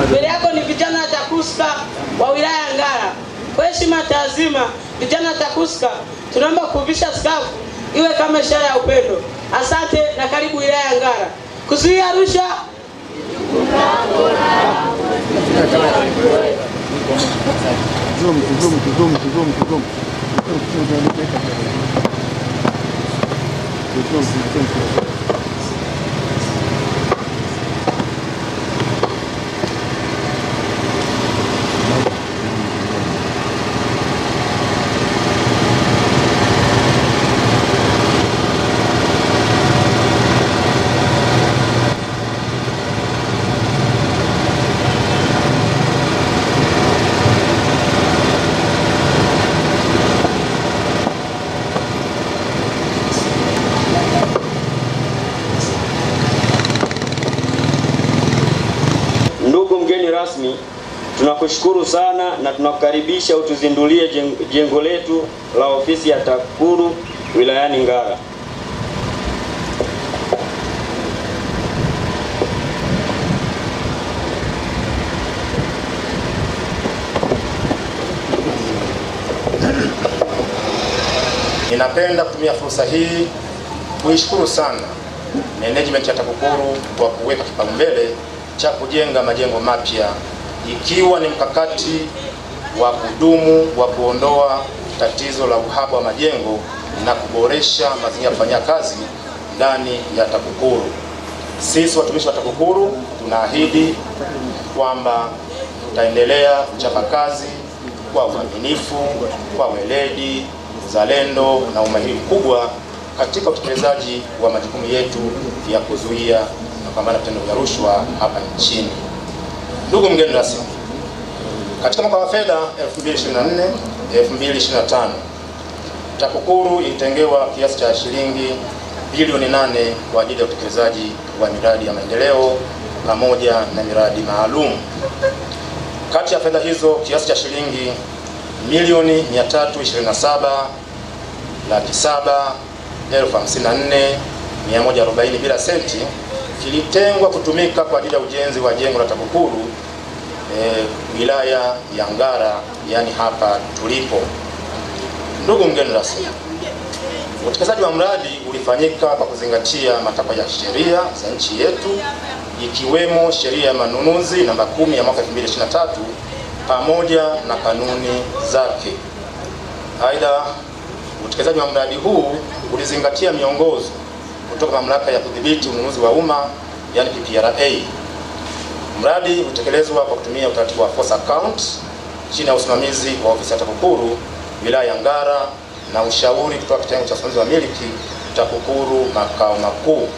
Mbele yako ni vijana wa TAKUSKA wa wilaya ya Ngara. Kwa heshima taazima, vijana wa TAKUSKA tunaomba kuvisha skafu iwe kama ishara ya upendo. Asante na karibu wilaya ya Ngara. Kuzuia rushwa. Ndugu mgeni rasmi, tunakushukuru sana na tunakukaribisha utuzindulie jengo letu la ofisi ya TAKUKURU wilayani Ngara. Ninapenda kutumia fursa hii kuishukuru sana management ya TAKUKURU kwa kuweka kipaumbele cha kujenga majengo mapya, ikiwa ni mkakati wa kudumu wa kuondoa tatizo la uhaba wa majengo na kuboresha mazingira ya kufanyia kazi ndani ya TAKUKURU. Sisi watumishi wa TAKUKURU tunaahidi kwamba tutaendelea kuchapa kazi kwa uaminifu, kwa weledi, uzalendo na umahiri mkubwa katika utekelezaji wa majukumu yetu ya kuzuia na kupambana na vitendo vya rushwa hapa nchini. Ndugu mgeni rasmi, katika mwaka wa fedha 2024-2025 TAKUKURU ilitengewa kiasi cha shilingi bilioni 8 kwa ajili ya utekelezaji wa miradi ya maendeleo pamoja na miradi maalum. Kati ya fedha hizo kiasi cha shilingi milioni 327,754,140 bila senti kilitengwa kutumika kwa ajili ya ujenzi wa jengo la TAKUKURU wilaya ya Ngara, yani hapa tulipo. Ndugu mgeni rasmi, utekelezaji wa mradi ulifanyika kwa kuzingatia matakwa ya sheria za nchi yetu, ikiwemo sheria ya manunuzi namba 10 ya mwaka 2023 pamoja na kanuni zake. Aidha, utekelezaji wa mradi huu ulizingatia miongozo kutoka mamlaka ya kudhibiti ununuzi wa umma, yani PPRA. Mradi utekelezwa kwa kutumia utaratibu wa force account chini ya usimamizi wa ofisi ya TAKUKURU wilaya ya Ngara na ushauri kutoka kitengo cha usimamizi wa miliki TAKUKURU makao makuu.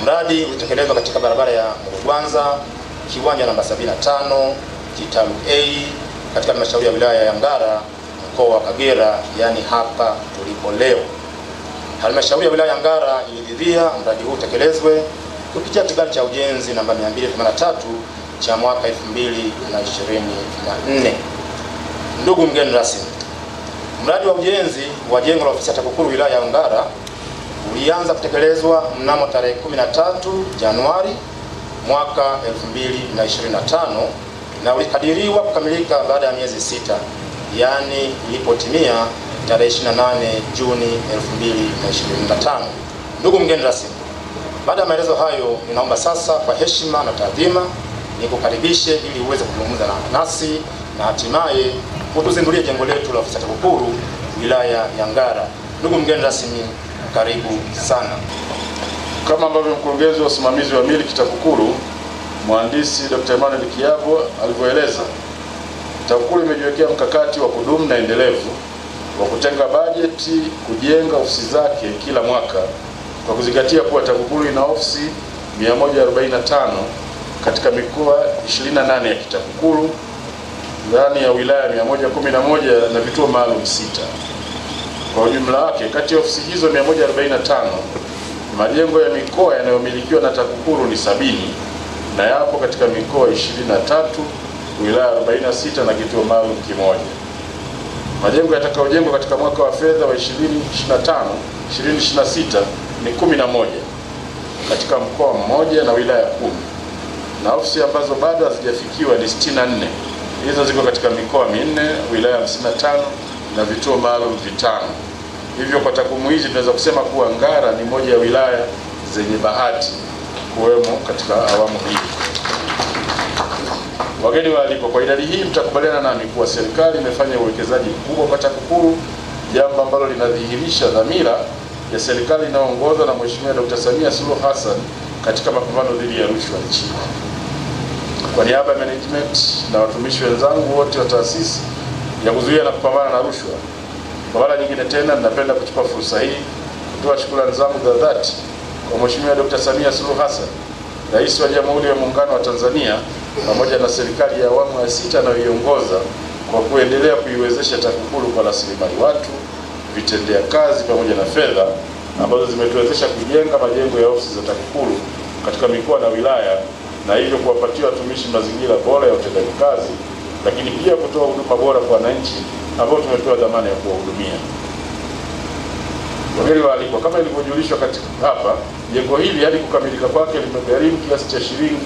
Mradi utekelezwa katika barabara ya Murugwanza, kiwanja namba 75, Kitalu A, katika halmashauri ya wilaya ya Ngara, mkoa wa Kagera, yani hapa tulipo leo. Halmashauri ya wilaya ya Ngara iliridhia mradi huu utekelezwe kupitia kibali cha ujenzi namba 283 cha mwaka 2024. Ndugu mgeni rasmi, mradi wa ujenzi wa jengo la ofisi ya TAKUKURU wilaya ya Ngara ulianza kutekelezwa mnamo tarehe 13 Januari mwaka 2025 na ulikadiriwa kukamilika baada ya miezi 6, yani ilipotimia tarehe 28 Juni 2025. Ndugu mgeni rasmi, baada ya maelezo hayo, ninaomba sasa kwa heshima na taadhima nikukaribishe ili uweze kuzungumza nasi na hatimaye utuzindulie jengo letu la ofisi ya TAKUKURU wilaya ya Ngara. Ndugu mgeni rasmi, karibu sana. Kama ambavyo mkurugenzi wa usimamizi wa miliki TAKUKURU Mhandisi Dr. Emmanuel Kiabo alivyoeleza, TAKUKURU imejiwekea mkakati wa kudumu na endelevu wa kutenga bajeti kujenga ofisi zake kila mwaka kwa kuzingatia kuwa TAKUKURU ina ofisi 145 katika mikoa 28 ya TAKUKURU ndani ya wilaya 111 na vituo maalum 6. Kwa ujumla wake, kati ya ofisi hizo 145, majengo ya mikoa yanayomilikiwa na TAKUKURU ni 70 na yapo katika mikoa 23, wilaya 46 na kituo maalum kimoja. Majengo yatakayojengwa katika mwaka wa fedha wa 2025-2026 ni 11. katika mkoa mmoja na wilaya 10, na ofisi ambazo bado hazijafikiwa ni 64. Hizo ziko katika mikoa 4, wilaya 55 na vituo maalum 5. Hivyo kwa takwimu hizi tunaweza kusema kuwa Ngara ni moja ya wilaya zenye bahati kuwemo katika awamu hii. Wageni waalikwa, kwa idadi hii mtakubaliana nami kuwa serikali imefanya uwekezaji mkubwa kwa TAKUKURU, jambo ambalo linadhihirisha dhamira ya serikali inayoongozwa na Mheshimiwa Dr. Samia Suluhu Hassan katika mapambano dhidi ya rushwa nchini. Kwa niaba ya management na watumishi wenzangu wote wa taasisi ya kuzuia na kupambana na rushwa, kwa mara nyingine tena ninapenda kuchukua fursa hii kutoa shukrani zangu za dhati kwa Mheshimiwa Dr. Samia Suluhu Hassan, Rais wa Jamhuri ya Muungano wa Tanzania, pamoja na serikali ya awamu ya 6 anayoiongoza kwa kuendelea kuiwezesha TAKUKURU kwa rasilimali watu, vitendea kazi pamoja na fedha ambazo zimetuwezesha kujenga majengo ya ofisi za TAKUKURU katika mikoa na wilaya, na hivyo kuwapatia watumishi mazingira bora ya utendaji kazi, lakini pia kutoa huduma bora kwa wananchi ambao tumepewa dhamana ya kuwahudumia. Wageni waalikwa, kama ilivyojulishwa katika hapa, jengo hili hadi kukamilika kwake limegharimu kiasi cha shilingi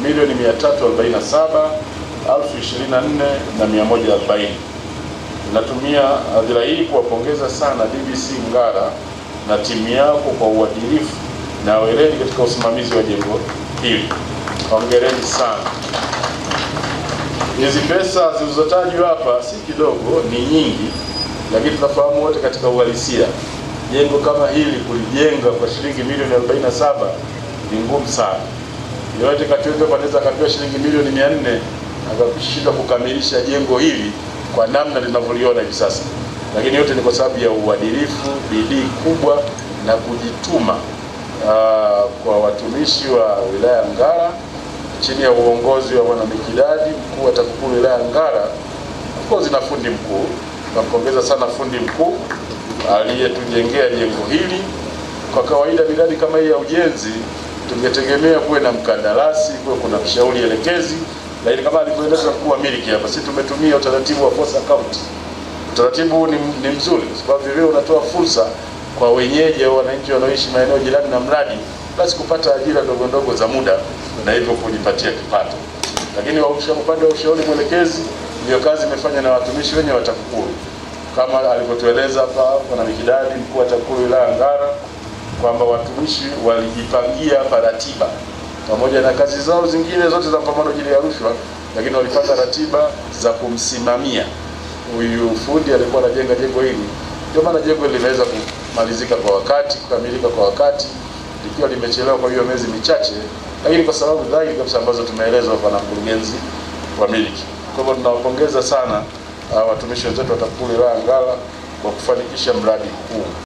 milioni 347,024,140. Natumia hadhira hii kuwapongeza sana DBC Ngara na timu yako kwa uadilifu na weledi katika usimamizi wa jengo hili. Hongereni sana. Hizi pesa zilizotajwa hapa si kidogo, ni nyingi, lakini tunafahamu wote katika uhalisia jengo kama hili kulijenga kwa shilingi milioni 47 ni ngumu sana. Yote kati yetu anaweza akapewa shilingi milioni 400 akashindwa kukamilisha jengo hili kwa namna linavyoliona hivi sasa. Lakini yote ni kwa sababu ya uadilifu, bidii kubwa na kujituma kwa watumishi wa wilaya Ngara chini ya uongozi wa Bwana Mikidadi, mkuu wa TAKUKURU wilaya Ngara. Of course na fundi mkuu. Tunampongeza sana fundi mkuu aliyetujengea jengo hili. Kwa kawaida miradi kama hii ya ujenzi tungetegemea kuwe na mkandarasi, kuwe kuna mshauri elekezi, lakini kama alivyoeleza mkuu wa miliki hapa, sisi tumetumia utaratibu wa force account. Utaratibu ni mzuri kwa sababu wewe unatoa fursa kwa wenyeji au wananchi wanaoishi maeneo jirani na mradi basi kupata ajira ndogo ndogo za muda na hivyo kujipatia kipato. Lakini upande wa ushauri mwelekezi ndio kazi imefanya na watumishi wenye wa TAKUKURU. Kama alivyotueleza hapa Bwana Mikidadi, mkuu wa TAKUKURU wilaya Ngara, kwamba watumishi walijipangia hapa ratiba pamoja na kazi zao zingine zote za mapambano dhidi ya rushwa, lakini walipata ratiba za kumsimamia huyu fundi alikuwa anajenga jengo hili. Ndio maana jengo limeweza kumalizika kwa wakati, kukamilika kwa wakati, likiwa limechelewa kwa hiyo miezi michache, lakini kwa sababu dhahiri kabisa ambazo tumeelezwa na mkurugenzi wa miliki. Kwa hivyo tunawapongeza sana watumishi wenzetu wa TAKUKURU wilaya Ngara kwa kufanikisha mradi huu.